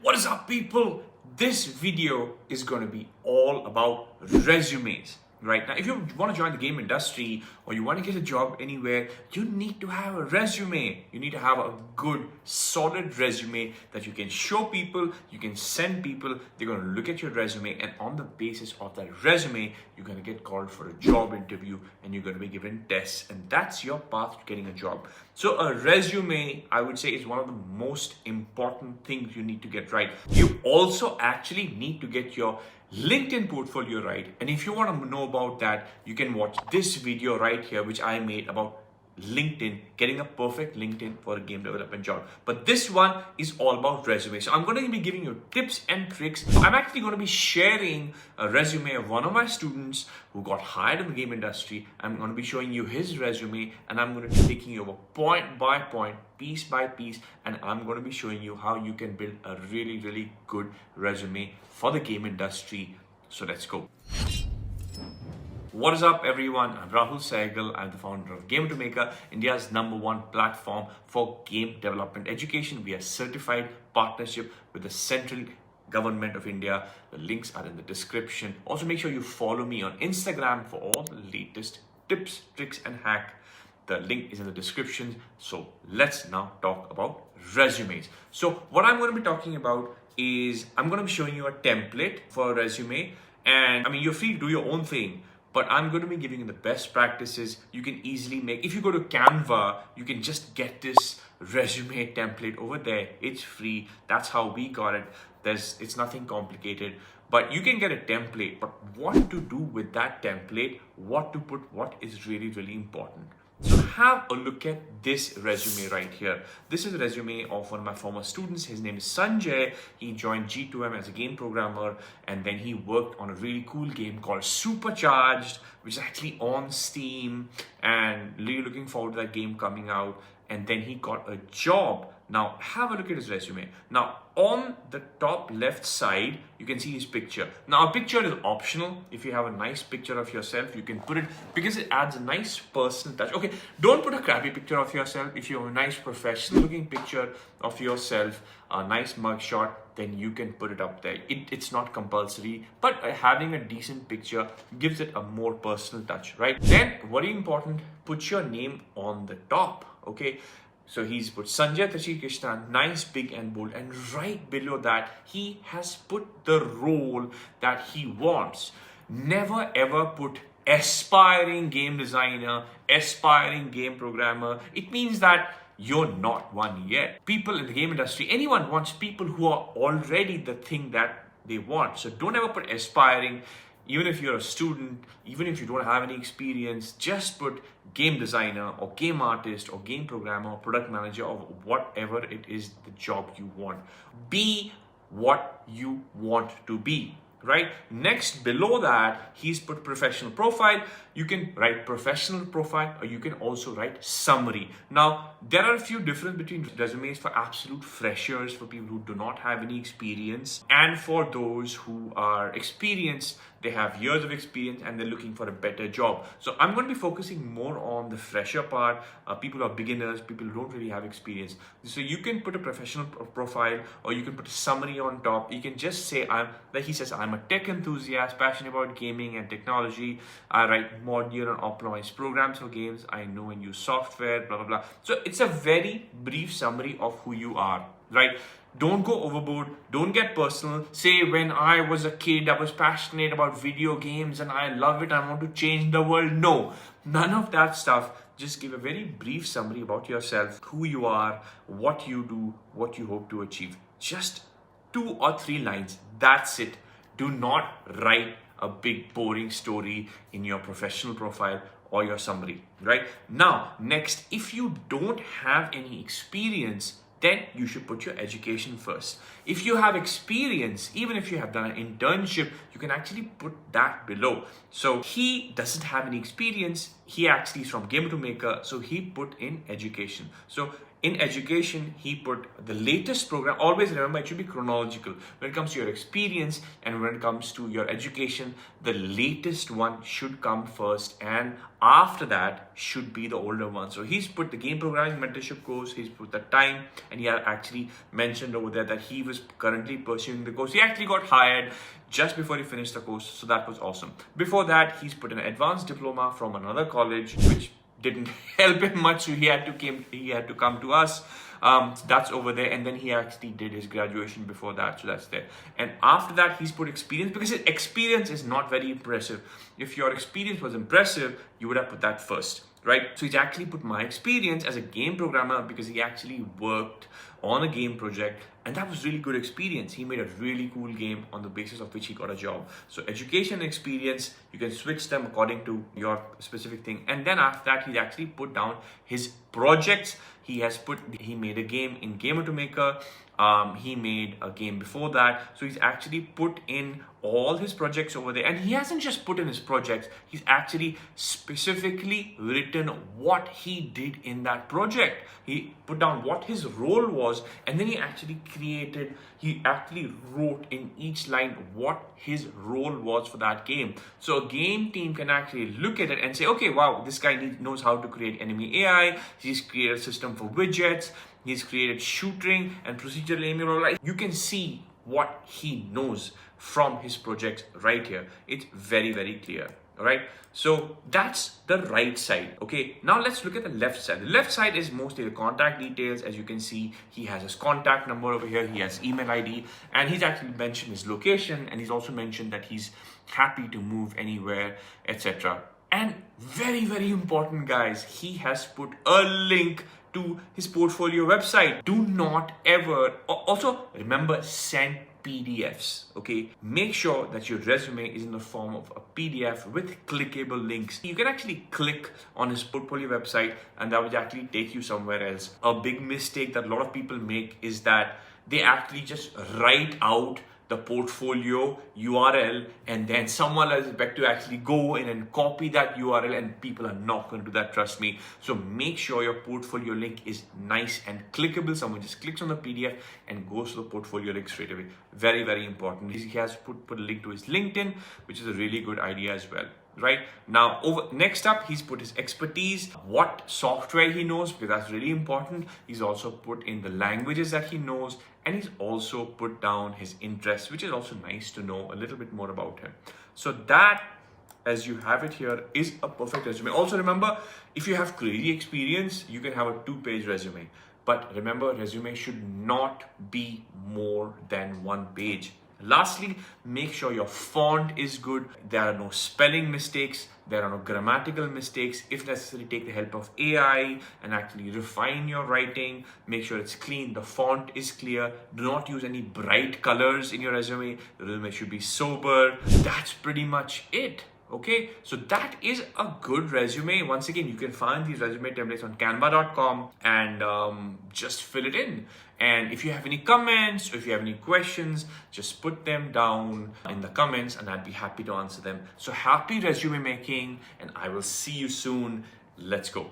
What is up, people? This video is going to be all about resumes. Right now, if you want to join the game industry or you want to get a job anywhere, you need to have a resume. You need to have a good, solid resume that you can show people, you can send people. They're going to look at your resume, and on the basis of that resume, you're going to get called for a job interview and you're going to be given tests, and that's your path to getting a job. So, a resume, I would say, is one of the most important things you need to get right. You also actually need to get your LinkedIn portfolio right. And if you want to know about that, you can watch this video right here, which I made about LinkedIn, getting a perfect LinkedIn for a game development job. But this one is all about resume. So I'm going to be giving you tips and tricks. I'm actually going to be sharing a resume of one of my students who got hired in the game industry. I'm going to be showing you his resume, and I'm going to be taking you over point by point, piece by piece, and I'm going to be showing you how you can build a really, really good resume for the game industry. So let's go. What is up, everyone? I'm Rahul Sehgal. I'm the founder of Gamedev, India's #1 platform for game development education. We are certified partnership with the central government of India. The links are in the description. Also, make sure you follow me on Instagram for all the latest tips, tricks, and hack. The link is in the description. So let's now talk about resumes. So what I'm going to be talking about is I'm going to be showing you a template for a resume. And I mean, you're free to do your own thing, but I'm going to be giving you the best practices you can easily make. If you go to Canva, you can just get this resume template over there. It's free. That's how we got it. It's nothing complicated, but you can get a template. But what to do with that template, what to put, what is really, really important. So have a look at this resume right here. This is a resume of one of my former students. His name is Sanjay. He joined G2M as a game programmer, and then he worked on a really cool game called Supercharged, which is actually on Steam, and really looking forward to that game coming out. And then he got a job. Now have a look at his resume. Now on the top left side, you can see his picture. Now a picture is optional. If you have a nice picture of yourself, you can put it because it adds a nice personal touch. Okay, don't put a crappy picture of yourself. If you have a nice professional looking picture of yourself, a nice mugshot, then you can put it up there. It's not compulsory, but having a decent picture gives it a more personal touch, right? Then, very important, put your name on the top, okay? So he's put Sanjay Tashi Krishna, nice, big and bold, and right below that, he has put the role that he wants. Never ever put aspiring game designer, aspiring game programmer. It means that you're not one yet. People in the game industry, anyone wants people who are already the thing that they want. So don't ever put aspiring. Even if you're a student, even if you don't have any experience, just put game designer or game artist or game programmer or product manager or whatever it is the job you want. Be what you want to be. Right? Next, below that, he's put professional profile. You can write professional profile, or you can also write summary. Now, there are a few differences between resumes for absolute freshers, for people who do not have any experience, and for those who are experienced. They have years of experience and they're looking for a better job. So I'm going to be focusing more on the fresher part, people who are beginners, people who don't really have experience. So you can put a professional profile, or you can put a summary on top. You can just say, like he says, I'm a tech enthusiast, passionate about gaming and technology. I write modular and optimized programs for games. I know and use software, blah, blah, blah. So it's a very brief summary of who you are, right? Don't go overboard. Don't get personal. Say, when I was a kid, I was passionate about video games and I love it. I want to change the world. No, none of that stuff. Just give a very brief summary about yourself, who you are, what you do, what you hope to achieve. Just 2 or 3 lines. That's it. Do not write a big boring story in your professional profile or your summary, right? Now, next, if you don't have any experience, then you should put your education first. If you have experience, even if you have done an internship, you can actually put that below. So he doesn't have any experience. He actually is from Game to Maker, so he put in education. So In education, he put the latest program. Always remember, it should be chronological. When it comes to your experience and when it comes to your education, the latest one should come first, and after that should be the older one. So he's put the game programming mentorship course, he's put the time, and he had actually mentioned over there that he was currently pursuing the course. He actually got hired just before he finished the course, so that was awesome. Before that, he's put an advanced diploma from another college, which didn't help him much, so he had to come to us. That's over there, and then he actually did his graduation before that, so that's there. And after that, he's put experience, because his experience is not very impressive. If your experience was impressive, you would have put that first, right? So he's actually put my experience as a game programmer, because he actually worked on a game project, and that was really good experience. He made a really cool game on the basis of which he got a job. So education and experience, you can switch them according to your specific thing. And then after that, he actually put down his projects. He made a game in Game Automaker. He made a game before that. So he's actually put in all his projects over there. And he hasn't just put in his projects, he's actually specifically written what he did in that project. He put down what his role was, and then he actually wrote in each line what his role was for that game. So a game team can actually look at it and say, okay, wow, this guy knows how to create enemy AI. He's created a system for widgets. He's created shooting and procedural aiming. You can see what he knows from his projects right here. It's very, very clear. All right. So that's the right side. Okay. Now let's look at the left side. The left side is mostly the contact details. As you can see, he has his contact number over here. He has email ID, and he's actually mentioned his location, and he's also mentioned that he's happy to move anywhere, etc. And very, very important, guys, he has put a link to his portfolio website. Do not ever, also remember, send PDFs, okay? Make sure that your resume is in the form of a PDF with clickable links. You can actually click on his portfolio website, and that will actually take you somewhere else. A big mistake that a lot of people make is that they actually just write out the portfolio URL, and then someone else is back to actually go in and copy that URL, and people are not going to do that, trust me. So make sure your portfolio link is nice and clickable. Someone just clicks on the PDF and goes to the portfolio link straight away. Very, very important. He has put a link to his LinkedIn, which is a really good idea as well. Right now, next up, he's put his expertise, what software he knows, because that's really important. He's also put in the languages that he knows, and he's also put down his interests, which is also nice to know a little bit more about him. So that, as you have it here, is a perfect resume. Also remember, if you have crazy experience, you can have a 2-page resume. But remember, resume should not be more than 1 page. Lastly, make sure your font is good. There are no spelling mistakes. There are no grammatical mistakes. If necessary, take the help of AI and actually refine your writing. Make sure it's clean. The font is clear. Do not use any bright colors in your resume. The resume should be sober. That's pretty much it. Okay, so that is a good resume. Once again, you can find these resume templates on canva.com and just fill it in. And if you have any comments or if you have any questions, just put them down in the comments and I'd be happy to answer them. So happy resume making, and I will see you soon. Let's go.